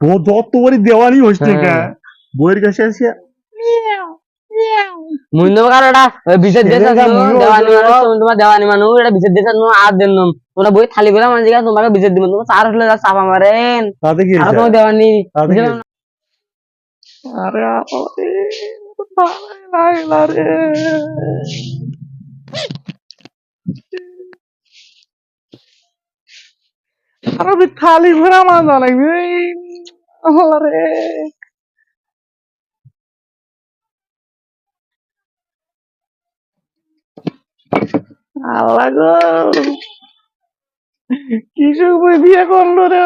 যতবারই দেওয়ানি হইস না কা বইয়ের কাছে আসিয়া মুইন্দ কারটা বিশেষ দেশ দেওয়ানি মানুষ তোমার দেওয়ানি মানুষ এটা বিশেষ দেশ আর দেন তোমরা বই খালি করে মানুষ তোমাকে বিশেষ দিব তোমার চার হলে চাপা মারেন তাতে কি আর তোমার দেওয়ানি আরে লাগলা রে আর আমি খালি ঘোরা মাজা লাগবে রে আল্লাহ গো কৃষক বই বিয়ে করলো রে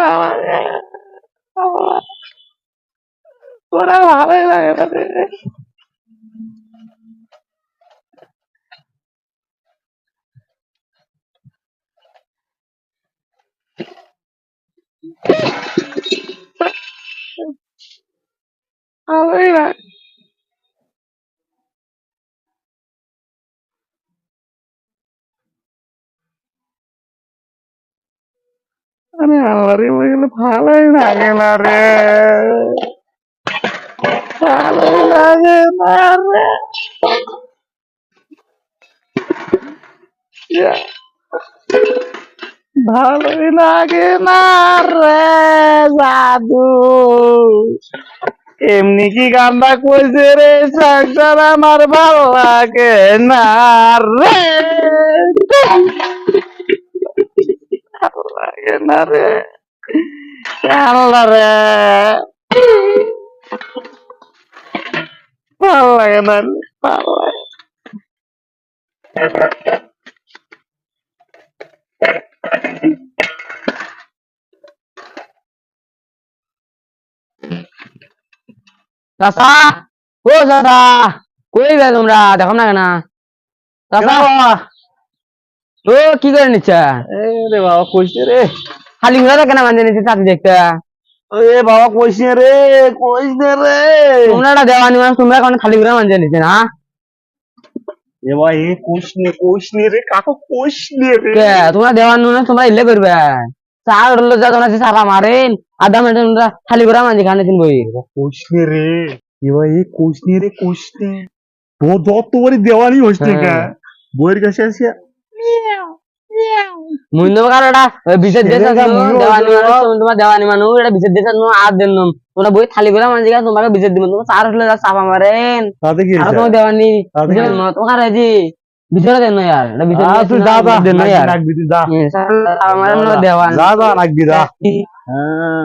ওরা ভালোই লাগে না রে ভালোই লাগে আরে আল্লাহ রে বইগুলো ভালোই লাগে না রে ভালোই লাগে না রে ভালোই লাগে না রে জাদু এমনি কি গানটা কইছে রে সংসার আমার ভালো লাগে না রে ভালো লাগে না রে আল্লাহ রে ভালো লাগে না ভালো লাগে চাচা ও চাচা কই গে তোমরা দেখো না কেন চাচা ও কি করে নিচ্ছে রে বাবা কইছে রে খালি ঘুরে কেন মানে নিচ্ছে চাচি দেখতে এ বাবা কইছে রে তোমরা একটা দেওয়ানি মানুষ তোমরা এখন খালি ঘুরে মানে নিচ্ছে না এ ভাই কইসনে রে কাকু কইসনে রে কে তোমরা দেওয়ানি মানুষ তোমরা ইলে করবে চার হলো যা তোমরা সারা মারেন আধা মিনিট তোমরা খালি ঘুরে মানে খানে তিন বই কইসনে রে এ ভাই কইসনে রে কইসনে যতবারই দেওয়ানি হইস না কা বইয়ের কাছে আসিয়া মুইন্দ কারটা বিশেষ দেশ দেওয়ানি মানুষ তোমার দেওয়ানি মানুষ এটা বিশেষ দেশ আর দেন তোমরা বই খালি করে মানে তোমাকে বিশেষ দিব তোমার চার হলে চাপা মারেন তাতে কি আর তোমার দেওয়ানি তোমার জি ভিতরে দেন না यार এটা ভিতরে তুই যা যা দেন না यार রাখবি তুই যা চাপা মারেন দেওয়ানি যা রাখবি যা হ্যাঁ